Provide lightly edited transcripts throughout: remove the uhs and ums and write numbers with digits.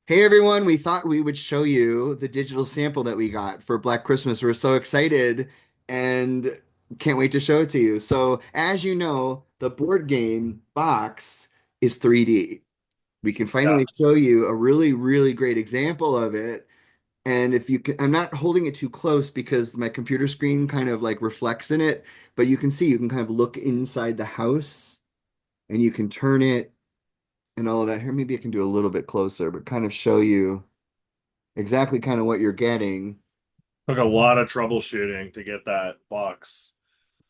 Hey everyone, we thought we would show you the digital sample that we got for Black Christmas. We're so excited and can't wait to show it to you. So, as you know, the board game box is 3D. We can Yeah. finally show you a really, really great example of it. And if you can, I'm not holding it too close because my computer screen kind of like reflects in it, but you can see, you can kind of look inside the house and you can turn it and all of that. Here, maybe I can do a little bit closer, but kind of show you exactly kind of what you're getting. Took a lot of troubleshooting to get that box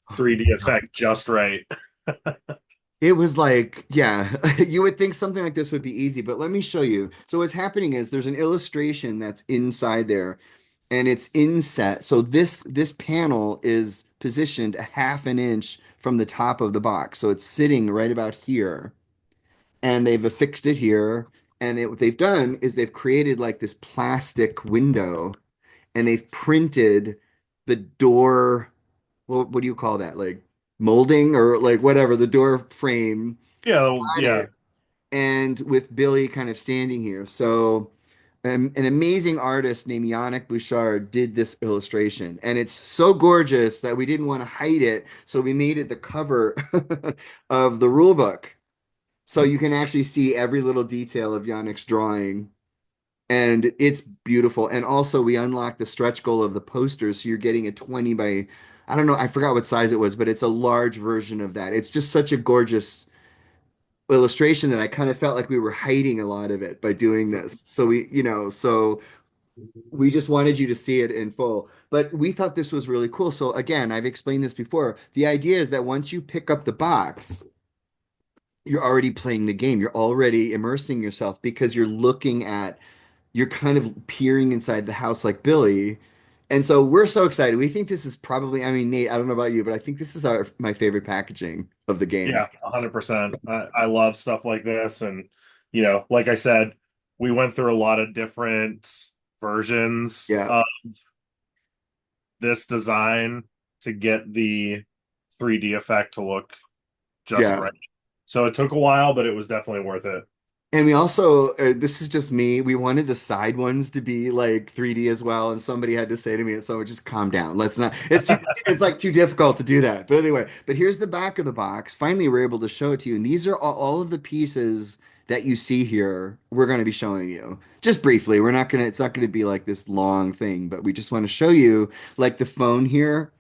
Oh, 3D effect just right. it was like, yeah, you would think something like this would be easy, but let me show you. So what's happening is there's an illustration that's inside there and it's inset. So this panel is positioned a half an inch from the top of the box. So it's sitting right about here. And they've affixed it here. And what they've done is they've created like this plastic window and they've printed the door. What do you call that? Like molding or like whatever, the door frame Yeah, on yeah. it, and with Billy kind of standing here. So an amazing artist named Yannick Bouchard did this illustration, and it's so gorgeous that we didn't want to hide it, so we made it the cover of the rule book. So you can actually see every little detail of Yannick's drawing and it's beautiful. And also, we unlocked the stretch goal of the posters, so you're getting a 20 by, I don't know, I forgot what size it was, but it's a large version of that. It's just such a gorgeous illustration that I kind of felt like we were hiding a lot of it by doing this. So so we just wanted you to see it in full. But we thought this was really cool. So again, I've explained this before. The idea is that once you pick up the box, you're already playing the game. You're already immersing yourself because you're kind of peering inside the house like Billy. And so we're so excited. We think this is probably, I mean, Nate, I don't know about you, but I think this is my favorite packaging of the games. Yeah, 100%. I love stuff like this. And, like I said, we went through a lot of different versions Yeah. of this design to get the 3D effect to look just Yeah. right. So it took a while, but it was definitely worth it. And we also, this is just me, we wanted the side ones to be like 3D as well. And somebody had to say to me, so just calm down. Let's not, it's like too difficult to do that. But anyway, but here's the back of the box. Finally, we're able to show it to you. And these are all of the pieces that you see here. We're going to be showing you just briefly. It's not going to be like this long thing, but we just want to show you like the phone here.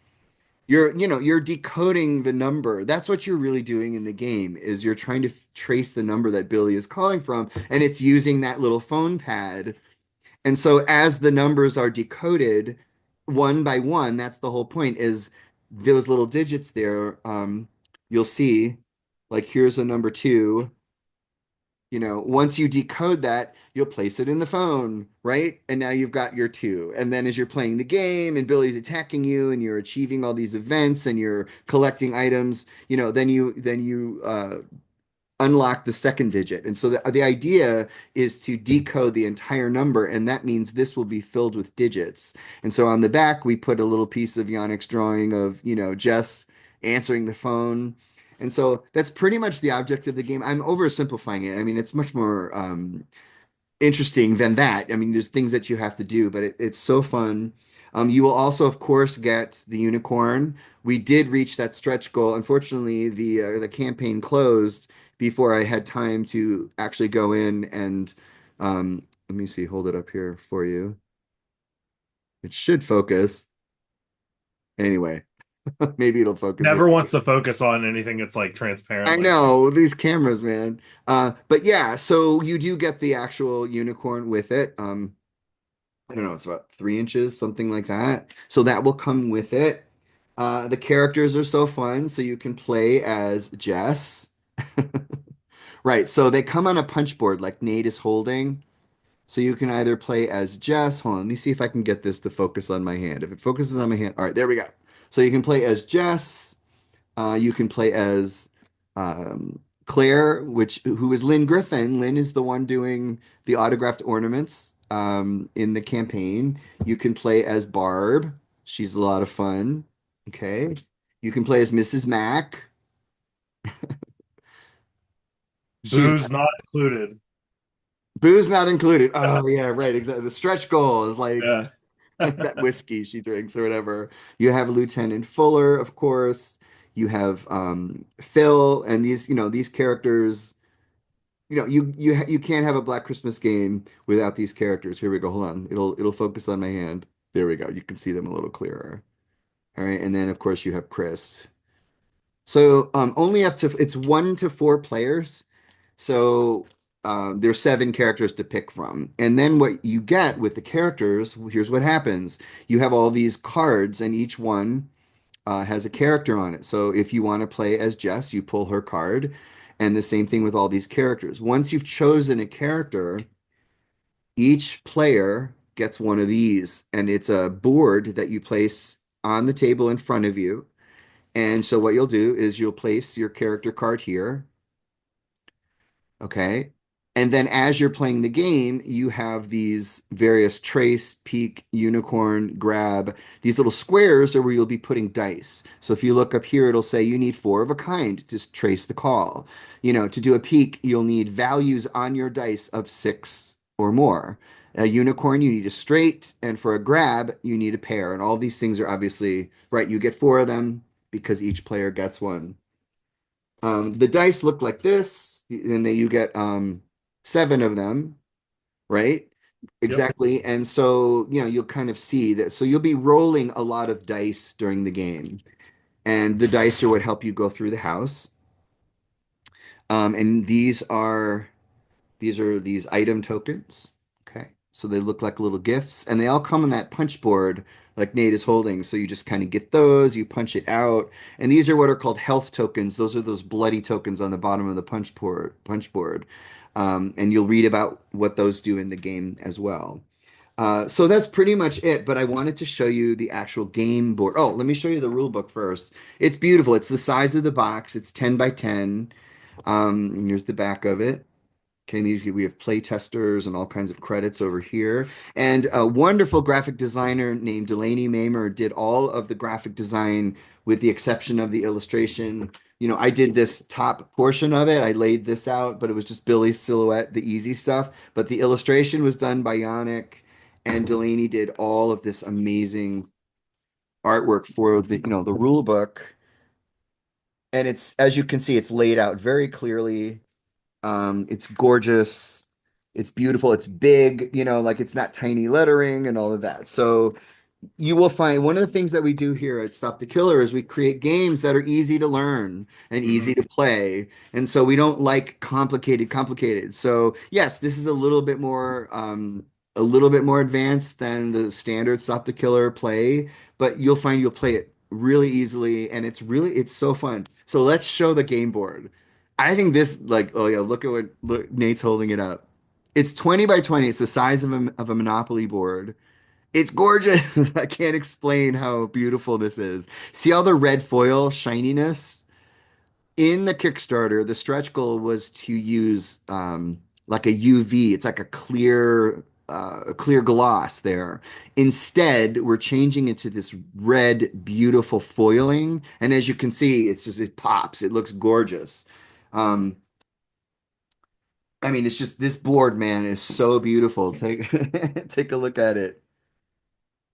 You're decoding the number. That's what you're really doing in the game is you're trying to trace the number that Billy is calling from, and it's using that little phone pad. And so as the numbers are decoded one by one, that's the whole point is those little digits there. You'll see like here's a number two. Once you decode that, you'll place it in the phone, right? And now you've got your two. And then as you're playing the game and Billy's attacking you and you're achieving all these events and you're collecting items, then you unlock the second digit. And so the idea is to decode the entire number, and that means this will be filled with digits. And so on the back, we put a little piece of Yannick's drawing of, Jess answering the phone. And so that's pretty much the object of the game. I'm oversimplifying it. I mean, it's much more interesting than that. I mean, there's things that you have to do, but it's so fun. You will also, of course, get the unicorn. We did reach that stretch goal. Unfortunately, the campaign closed before I had time to actually go in and let me see, hold it up here for you. It should focus. Anyway, maybe it'll focus it. Never wants to focus on anything that's like transparent I like that. know these cameras, man. But yeah, so you do get the actual unicorn with it. I don't know, it's about 3 inches, something like that. So that will come with it. The characters are so fun, so you can play as Jess. Right, so they come on a punch board like Nate is holding. So you can either play as Jess. Hold on, let me see if I can get this to focus on my hand. If it focuses on my hand, all right, there we go. So you can play as Jess. You can play as Claire, who is Lynn Griffin. Lynn is the one doing the autographed ornaments in the campaign. You can play as Barb. She's a lot of fun. Okay. You can play as Mrs. Mac. She's Booze not included. Booze not included. Yeah. Oh yeah, right. Exactly. The stretch goal is like Yeah. that whiskey she drinks or whatever. You have Lieutenant Fuller, of course. You have Phil, and these, these characters. You can't have a Black Christmas game without these characters. Here we go. Hold on. It'll focus on my hand. There we go. You can see them a little clearer. All right, and then of course you have Chris. So only up to it's 1 to 4 players. So there's 7 characters to pick from. And then what you get with the characters, here's what happens. You have all these cards, and each one has a character on it. So if you want to play as Jess, you pull her card. And the same thing with all these characters. Once you've chosen a character, each player gets one of these, and it's a board that you place on the table in front of you. And so what you'll do is you'll place your character card here. Okay. And then as you're playing the game, you have these various trace, peek, unicorn, grab. These little squares are where you'll be putting dice. So if you look up here, it'll say you need 4 of a kind to trace the call. To do a peek, you'll need values on your dice of 6 or more. A unicorn, you need a straight. And for a grab, you need a pair. And all these things are obviously, right, you get 4 of them because each player gets one. The dice look like this, and then you get 7 of them, right? Yep. Exactly. And so, you'll kind of see that. So you'll be rolling a lot of dice during the game, and the dice are what help you go through the house. And these are these item tokens. Okay. So they look like little gifts, and they all come on that punch board like Nate is holding. So you just kind of get those, you punch it out. And these are what are called health tokens. Those are those bloody tokens on the bottom of the punch board. And you'll read about what those do in the game as well. So that's pretty much it, but I wanted to show you the actual game board. Oh, let me show you the rule book first. It's beautiful. It's the size of the box. It's 10 by 10. And here's the back of it. Okay, we have play testers and all kinds of credits over here. And a wonderful graphic designer named Delaney Mamer did all of the graphic design with the exception of the illustration. I did this top portion of it. I laid this out, but it was just Billy's silhouette, the easy stuff. But the illustration was done by Yannick, and Delaney did all of this amazing artwork for the rule book. And it's, as you can see, it's laid out very clearly. It's gorgeous. It's beautiful. It's big, like it's not tiny lettering and all of that. So you will find one of the things that we do here at Stop the Killer is we create games that are easy to learn and easy Hmm. to play. And so we don't like complicated. So yes, this is a little bit more advanced than the standard Stop the Killer play, but you'll find you'll play it really easily and it's so fun. So let's show the game board. I think this like oh yeah, look Nate's holding it up. It's 20 by 20. It's the size of a Monopoly board. It's gorgeous. I can't explain how beautiful this is. See all the red foil shininess? In the Kickstarter, the stretch goal was to use like a UV. It's like a clear gloss there. Instead, we're changing it to this red, beautiful foiling. And as you can see, it pops. It looks gorgeous. Um, I mean, it's just this board, man, is so beautiful. Take take a look at it.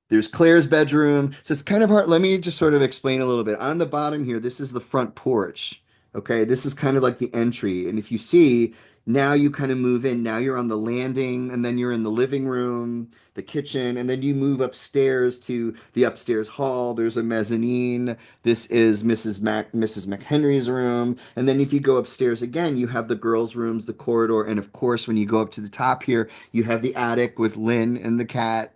There's Claire's bedroom. So it's kind of hard. Let me just sort of explain a little bit. On the bottom here, this is the front porch. Okay, this is kind of like the entry. And if you see, now you kind of move in. Now you're on the landing, and then you're in the living room, the kitchen, and then you move upstairs to the upstairs hall. There's a mezzanine. This is Mrs. McHenry's room. And then if you go upstairs again, you have the girls' rooms, the corridor, and of course, when you go up to the top here, you have the attic with Lynn and the cat.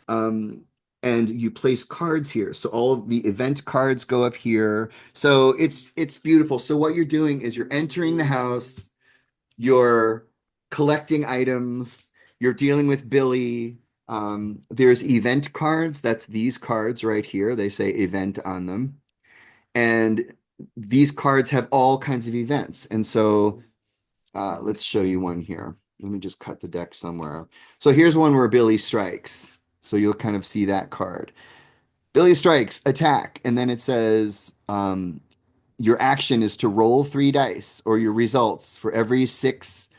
Um, and you place cards here. So all of the event cards go up here. So it's beautiful. So what you're doing is you're entering the house, you're collecting items, you're dealing with Billy. There's event cards. That's these cards right here. They say event on them. And these cards have all kinds of events. And so let's show you one here. Let me just cut the deck somewhere. So here's one where Billy strikes. So you'll kind of see that card. Billy strikes, attack, and then it says your action is to roll 3 dice or your results for every 6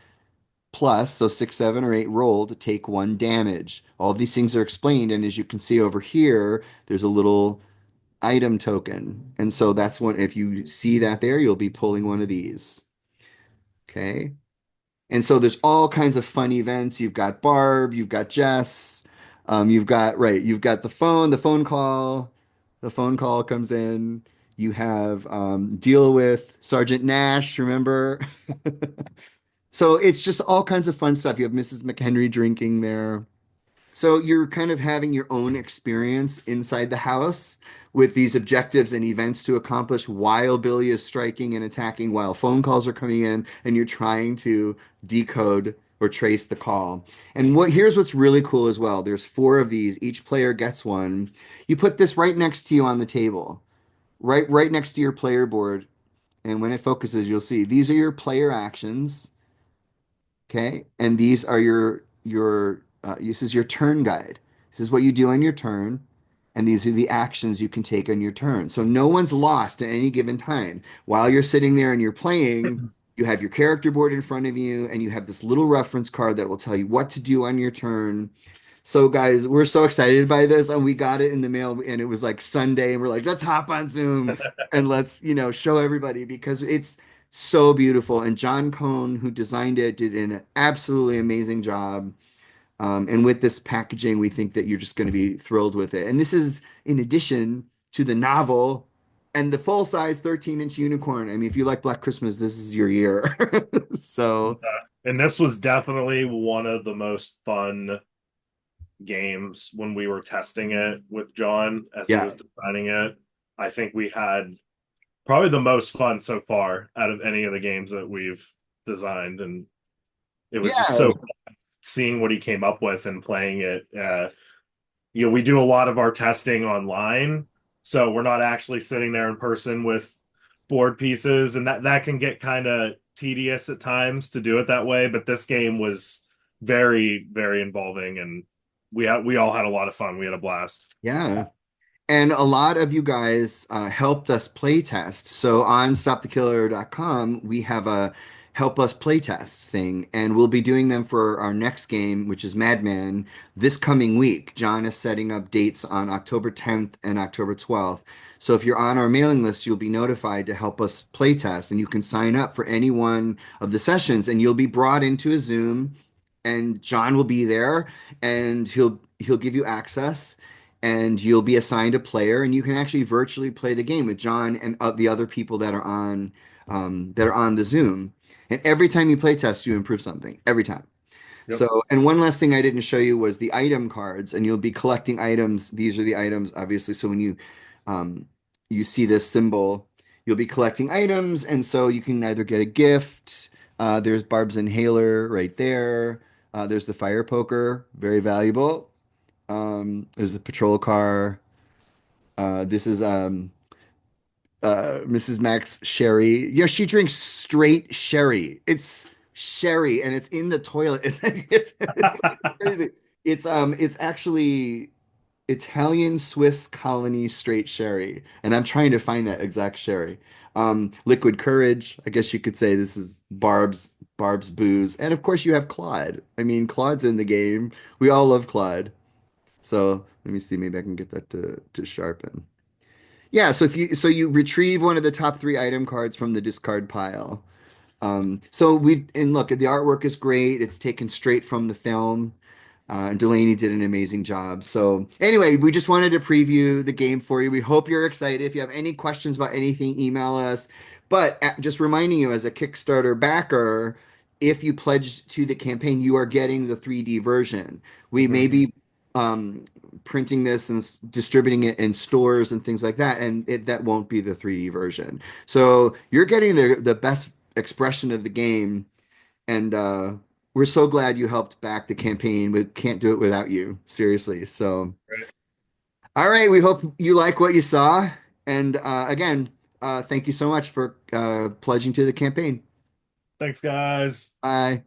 plus, so 6, 7, or 8 roll to take 1 damage. All of these things are explained, and as you can see over here, there's a little item token. And so that's one, if you see that there, you'll be pulling one of these. Okay. And so there's all kinds of fun events. You've got Barb, you've got Jess, you've got the phone call. The phone call comes in. You have deal with Sergeant Nash, remember? So it's just all kinds of fun stuff. You have Mrs. McHenry drinking there. So you're kind of having your own experience inside the house with these objectives and events to accomplish while Billy is striking and attacking, while phone calls are coming in, and you're trying to decode or trace the call. And here's what's really cool as well. There's 4 of these. Each player gets one. You put this right next to you on the table, right next to your player board. And when it focuses, you'll see these are your player actions. Okay. And these are this is your turn guide. This is what you do on your turn. And these are the actions you can take on your turn. So no one's lost at any given time. While you're sitting there and you're playing, you have your character board in front of you, and you have this little reference card that will tell you what to do on your turn. So, guys, we're so excited by this, and we got it in the mail, and it was like Sunday, and we're like, let's hop on Zoom and let's, show everybody because it's so beautiful. And Jon Cohn, who designed it, did an absolutely amazing job. And with this packaging, we think that you're just going to be thrilled with it. And this is in addition to the novel and the full-size 13-inch unicorn. I mean, if you like Black Christmas, this is your year. Yeah. So, And this was definitely one of the most fun games when we were testing it with John as he yeah. was designing it. I think we had probably the most fun so far out of any of the games that we've designed. And it was just Yeah. so fun seeing what he came up with and playing it. We do a lot of our testing online, so we're not actually sitting there in person with board pieces, and that can get kind of tedious at times to do it that way. But this game was very, very involving, and we all had a lot of fun. We had a blast. Yeah. And a lot of you guys helped us play test. So on stopthekiller.com, we have a help us play test thing, and we'll be doing them for our next game, which is Madman, this coming week. John is setting up dates on October 10th and October 12th. So if you're on our mailing list, you'll be notified to help us play test, and you can sign up for any one of the sessions, and you'll be brought into a Zoom, and John will be there, and he'll give you access, and you'll be assigned a player, and you can actually virtually play the game with John and the other people that are on the Zoom. And every time you play test, you improve something every time. Yep. So, and one last thing I didn't show you was the item cards, and you'll be collecting items. These are the items, obviously. So when um, you see this symbol, you'll be collecting items, and so you can either get a gift. There's Barb's inhaler right there. There's the fire poker, very valuable. There's the patrol car. This is Mrs. Max Sherry. Yeah, she drinks straight sherry. It's sherry, and it's in the toilet. It's crazy. It's actually Italian Swiss colony straight sherry, and I'm trying to find that exact sherry. Liquid Courage. I guess you could say this is Barb's booze, and of course you have Claude. I mean, Claude's in the game. We all love Claude. So let me see. Maybe I can get that to sharpen. Yeah, so you retrieve one of the top 3 item cards from the discard pile. So we and look, the artwork is great. It's taken straight from the film. Delaney did an amazing job. So anyway, we just wanted to preview the game for you. We hope you're excited. If you have any questions about anything, email us. But just reminding you, as a Kickstarter backer, if you pledge to the campaign, you are getting the 3D version. We may Mhm. be printing this and distributing it in stores and things like that, and that won't be the 3D version. So you're getting the best expression of the game, and we're so glad you helped back the campaign. We can't do it without you, seriously. So, Right. all right, we hope you like what you saw. And again, thank you so much for pledging to the campaign. Thanks, guys. Bye.